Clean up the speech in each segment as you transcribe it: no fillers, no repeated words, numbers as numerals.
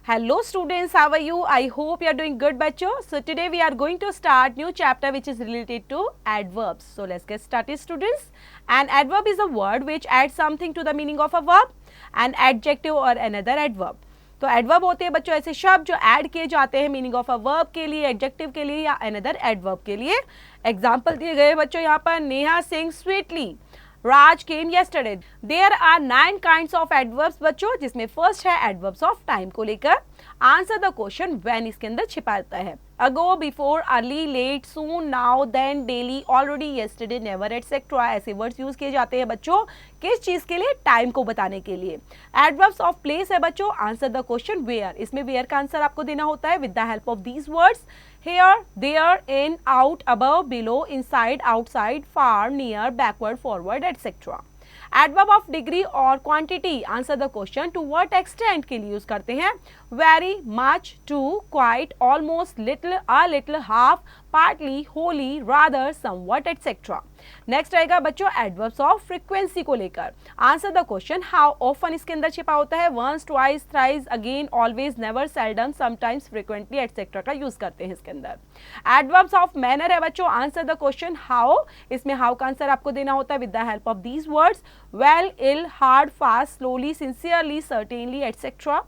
Hello students, how are you? I hope you are doing good बच्चों. So today we are going to start new chapter which is related to adverbs. So let's get started students. An adverb is a word which adds something to the meaning of a verb, an adjective or another adverb. तो adverb होते हैं बच्चों ऐसे शब्द जो add किए जाते हैं मीनिंग ऑफ अ वर्ब के लिए, एडजेक्टिव के लिए या अनदर एडवर्ब के लिए. एग्जाम्पल दिए गए बच्चों यहाँ पर. नेहा सिंग sweetly, Raj came yesterday. There are 9 kinds of adverbs बच्चों, जिसमें फर्स्ट है adverbs of time को लेकर. आंसर द क्वेश्चन when इसके अंदर छिपा रहता है. ago, before, early, late, soon, now, then, daily, already, yesterday, never, etc. ऐसे वर्ड्स यूज किए जाते हैं बच्चों किस चीज के लिए? टाइम को बताने के लिए. एडवर्ब्स ऑफ प्लेस है बच्चों. Answer the question where. इसमें वेयर का आंसर आपको देना होता है with the help of these words. Here, there, in, out, above, below, inside, outside, far, near, backward, forward, etc. Adverb of degree और quantity. Answer the question. To what extent के लिए use करते हैं? Very, much, to, quite, almost, little, a little, half, partly, wholly, rather, somewhat, etc. Next रहेगा बच्चों adverbs of frequency को लेकर. Answer the question. How often इसके अंदर छिपा होता है. Once, twice, thrice, again, always, never, seldom, sometimes, frequently etcetera का यूज करते हैं इसके अंदर. एडवर्ब्स ऑफ मैनर है बच्चों. Answer the question. हाउ, इसमें हाउ का आंसर आपको देना होता है with the help of these words. Well, ill, hard, fast, slowly, sincerely, certainly etcetera.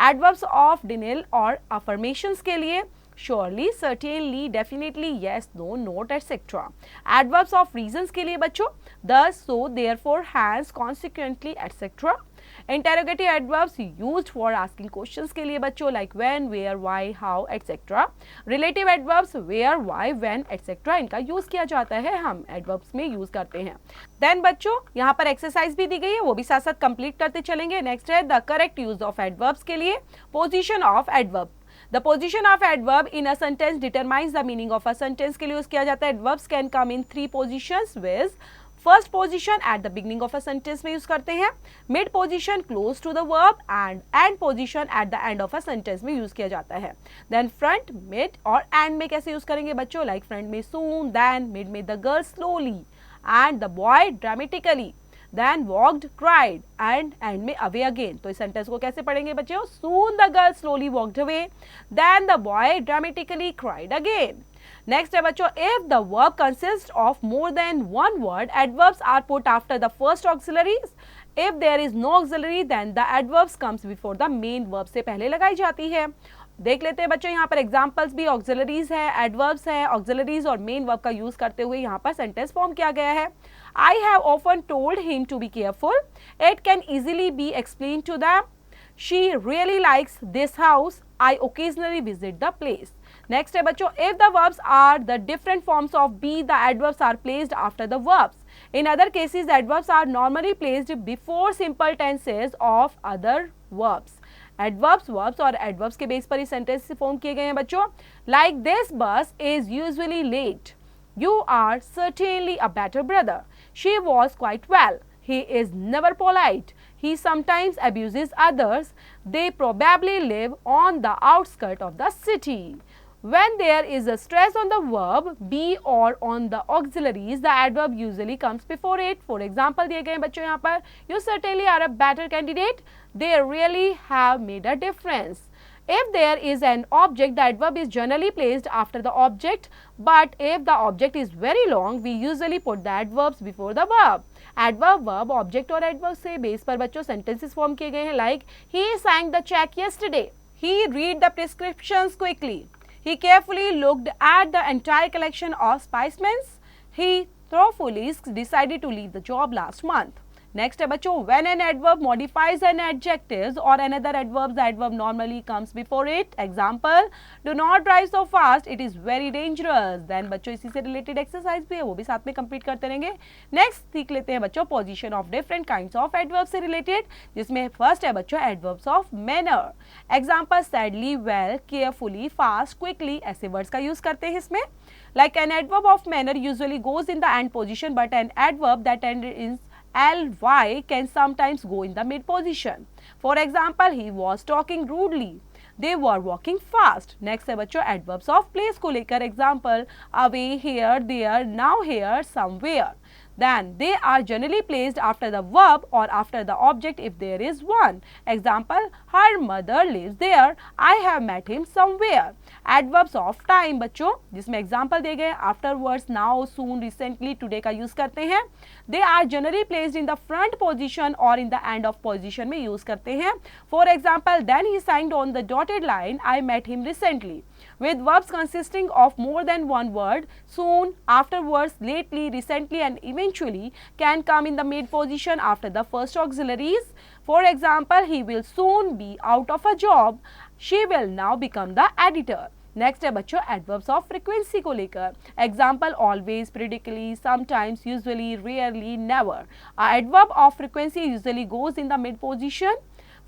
Adverbs of डिनियल और अफर्मेशंस के लिए surely, certainly, definitely, yes, no, not, etc. Adverbs of reasons के लिए बच्चों. thus, so, therefore, hence, consequently, etc. Interrogative adverbs used for asking questions के लिए बच्चों like when, where, why, how, etc. Relative adverbs where, why, when, etc. इनका use किया जाता है, हम adverbs में यूज करते हैं. Then बच्चों यहाँ पर एक्सरसाइज भी दी गई है, वो भी साथ साथ कंप्लीट करते चलेंगे. नेक्स्ट है the correct use of adverbs के लिए. Position of adverb. The position of adverb in a sentence determines the meaning of a sentence के लिए यूज किया जाता है. Adverbs can come in 3 positions with first position at the beginning of a sentence में use करते हैं, mid position close to the verb and end position at the end of a sentence में use किया जाता है. Then front, mid और end में कैसे यूज करेंगे बच्चों? Like front में soon, then mid में the girl slowly and the boy dramatically. Then walked, cried and end में away again. तो इस सेंटेंस को कैसे पढ़ेंगे बच्चों? Soon the girl slowly walked away. Then the boy dramatically cried again. Next है बच्चों, if the verb consists of more than one word, adverbs are put after the first auxiliaries. If there is no auxiliary, then the adverbs comes before the main verb से पहले लगाई जाती है. देख लेते हैं बच्चों यहाँ पर एग्जाम्पल्स भी. ऑक्सिलरीज है, एडवर्ब्स है, ऑक्सिलरीज और मेन वर्ब का यूज करते हुए यहाँ पर सेंटेंस फॉर्म किया गया है. I have often told him to be careful. It can easily be explained to them. She really likes this house. I occasionally visit the place. Next है बच्चों, if the verbs are the different forms of be, the adverbs are placed after the verbs. In other cases, adverbs are normally placed before simple tenses of other verbs. Adverbs, verbs और adverbs के base पर ही sentence form किए गए हैं बच्चों. Like this bus is usually late. You are certainly a better brother. She was quite well. He is never polite. He sometimes abuses others. They probably live on the outskirts of the city. When there is a stress on the verb be or on the auxiliaries, the adverb usually comes before it. For example, दिए गए हैं बच्चों यहाँ पर. You certainly are a better candidate. They really have made a difference. If there is an object, the adverb is generally placed after the object, but if the object is very long, we usually put the adverbs before the verb. Adverb, verb, object और adverb से base पर बच्चों sentences form किए गए हैं like he sang the check yesterday. He read the prescriptions quickly. He carefully looked at the entire collection of specimens. He thoughtfully decided to leave the job last month. Next है बच्चों, when an adverb modifies an adjective or another adverb, the adverb normally comes before it. Example, do not drive so fast, it is very dangerous. Then बच्चों इसी से related exercise भी है, वो भी साथ में complete करते रहेंगे. Next सीख लेते हैं बच्चों position of different kinds of adverbs से related, जिसमें first है बच्चों adverbs of manner. Example, sadly, well, carefully, fast, quickly, ऐसे words का use करते हैं इसमें. Like an adverb of manner usually goes in the end position, but an adverb that ends in ly can sometimes go in the mid position. For example, he was talking rudely. They were walking fast. Next है बच्चों adverbs of place को लेकर. Example, away, here, there, now, here, somewhere. Then they are generally placed after the verb or after the object if there is one. Example, her mother lives there. I have met him somewhere. Adverbs of time बच्चों, जिसमें example दिए गए afterwards, now, soon, recently, today का use करते हैं. They are generally placed in the front position or in the end of position में use करते हैं. For example, then he signed on the dotted line, I met him recently. With verbs consisting of more than one word, soon, afterwards, lately, recently and eventually can come in the mid position after the first auxiliaries. For example, he will soon be out of a job. She will now become the editor. Next है बच्चों adverbs of frequency को लेकर. Example, always, periodically, sometimes, usually, rarely, never. Adverb of frequency usually goes in the mid position.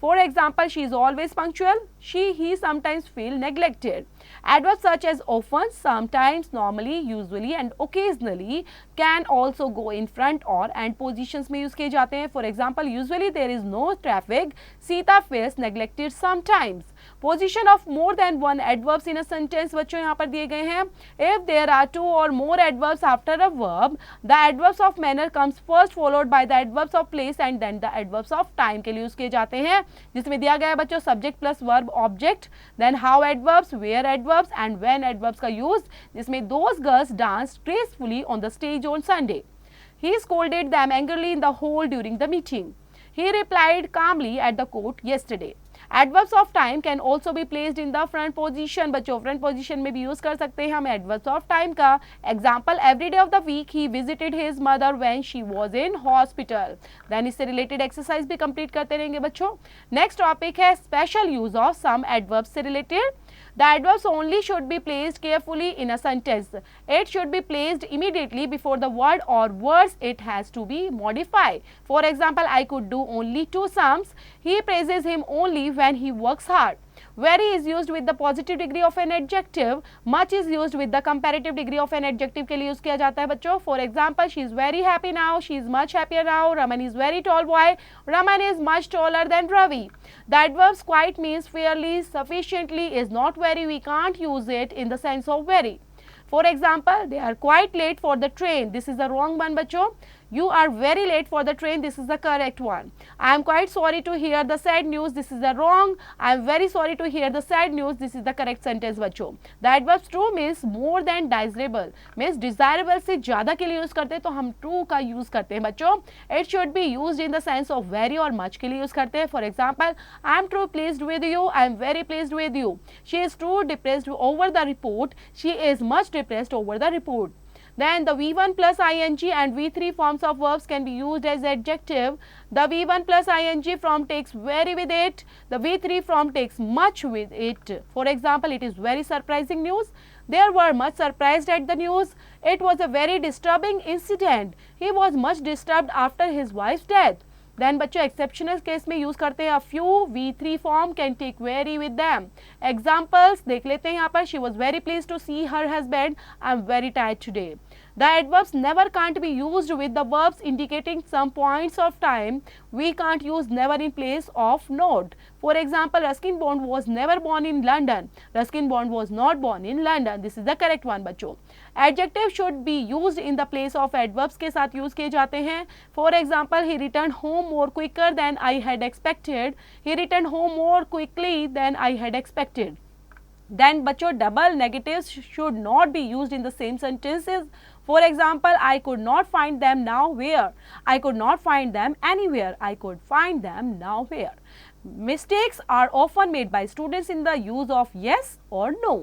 For example, she is always punctual. He sometimes feel neglected. Adverbs such as often, sometimes, normally, usually and occasionally can also go in front or and positions में use किए जाते हैं. For example, usually there is no traffic. Sita feels neglected sometimes. Position of more than one adverbs in a sentence बच्चों यहाँ पर दिए गए हैं. If there are two or more adverbs after a verb, the adverbs of manner comes first followed by the adverbs of place and then the adverbs of time के लिए use किए जाते हैं, जिसमें दिया गया है बच्चों subject plus verb object, then how adverbs, where adverbs and when adverbs का use, जिसमें those girls danced gracefully on the stage on Sunday. He scolded them angrily in the hall during the meeting. He replied calmly at the court yesterday. Adverbs of time can also be placed in the front position. बच्चों front position में भी use कर सकते हैं हम adverbs of time का. Example, every day of the week he visited his mother when she was in hospital. Then इससे related exercise भी complete करते रहेंगे बच्चों. Next topic है special use of some adverbs से related. The adverbs only should be placed carefully in a sentence. It should be placed immediately before the word or words. It has to be modified. For example, I could do only 2 sums. He praises him only when he works hard. Very is used with the positive degree of an adjective. Much is used with the comparative degree of an adjective के लिए use किया जाता है बच्चों. For example, she is very happy now. She is much happier now. Raman is very tall boy. Raman is much taller than Ravi. The adverbs quite means fairly, sufficiently is not very. We can't use it in the sense of very. For example, they are quite late for the train. This is the wrong one बच्चों. You are very late for the train. This is the correct one. I am quite sorry to hear the sad news. This is the wrong. I am very sorry to hear the sad news. This is the correct sentence बच्चों. The adverbs true means more than desirable. Means desirable से ज़्यादा के लिए use करते हैं तो हम true का use करते हैं बच्चों. It should be used in the sense of very और much के लिए use करते हैं. For example, I am too pleased with you. I am very pleased with you. She is too depressed over the report. She is much depressed over the report. Then the V1 plus ing and V3 forms of verbs can be used as adjective. The V1 plus ing form takes very with it. The V3 form takes much with it. For example, it is very surprising news. They were much surprised at the news. It was a very disturbing incident. He was much disturbed after his wife's death. Then बच्चों exceptional case में use करते हैं few. V3 form can take very with them. Examples देख लेते हैं यहाँ पर. She was very please to see her husband. I am very tired today. The adverbs never can't be used with the verbs indicating some points of time. We can't use never in place of not. For example, Ruskin Bond was never born in London. Ruskin Bond was not born in London. This is the correct one बच्चों. Adjective should be used in the place of adverbs के साथ use किए जाते हैं. For example, he returned home more quicker than I had expected. He returned home more quickly than I had expected. Then बच्चों double negatives should not be used in the same sentences. For example, I could not find them now where. I could not find them anywhere. I could find them now where. Mistakes are often made by students in the use of yes or no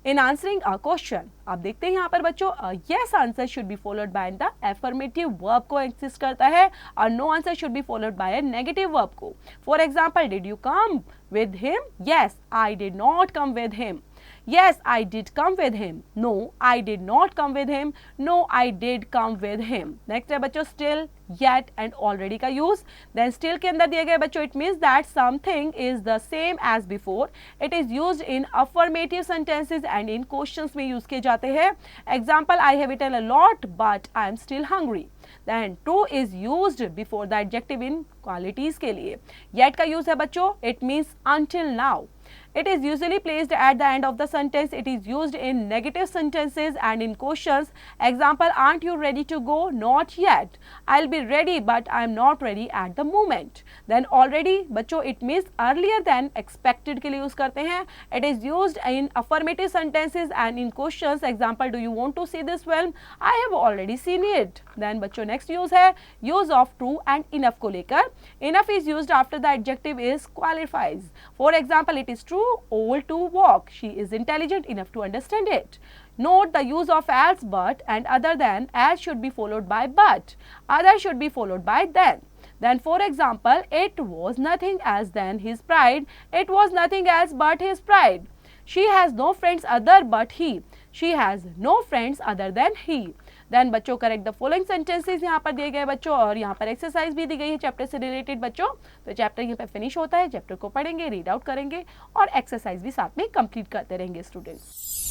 in answering a question. अब देखते हैं यहाँ पर बच्चों yes answer should be followed by the affirmative verb को exist करता है और no answer should be followed by a negative verb को. For example, did you come with him? Yes, I did not come with him. Yes, I did come with him. No, I did not come with him. No, I did come with him. Next है बच्चों still, yet and already का use. Then still के अंदर दिए गए बच्चों it means that something is the same as before. It is used in affirmative sentences and in questions में use किए जाते हैं. Example, I have eaten a lot but I am still hungry. Then to is used before the adjective in qualities के लिए. Yet का use है बच्चों it means until now. It is usually placed at the end of the sentence. It is used in negative sentences and in questions. Example, aren't you ready to go? Not yet. I'll be ready but I'm not ready at the moment. Then already बच्चों it means earlier than expected के लिए use करते हैं. It is used in affirmative sentences and in questions. Example, do you want to see this film? I have already seen it. Then बच्चों next use है use of true and enough को लेकर. Enough is used after the adjective is qualifies. For example, it is true old to walk. She is intelligent enough to understand it. Note the use of as, but and other than. As should be followed by but. Other should be followed by then. Then for example, it was nothing else than his pride. It was nothing else but his pride. She has no friends other but he. She has no friends other than he. Then बच्चों correct the following sentences यहाँ पर दिए गए बच्चों, और यहाँ पर exercise भी दी गई है चैप्टर से रिलेटेड बच्चों. तो चैप्टर यहाँ पे फिनिश होता है, चैप्टर को पढ़ेंगे, रीड आउट करेंगे और एक्सरसाइज भी साथ में कंप्लीट करते रहेंगे स्टूडेंट्स.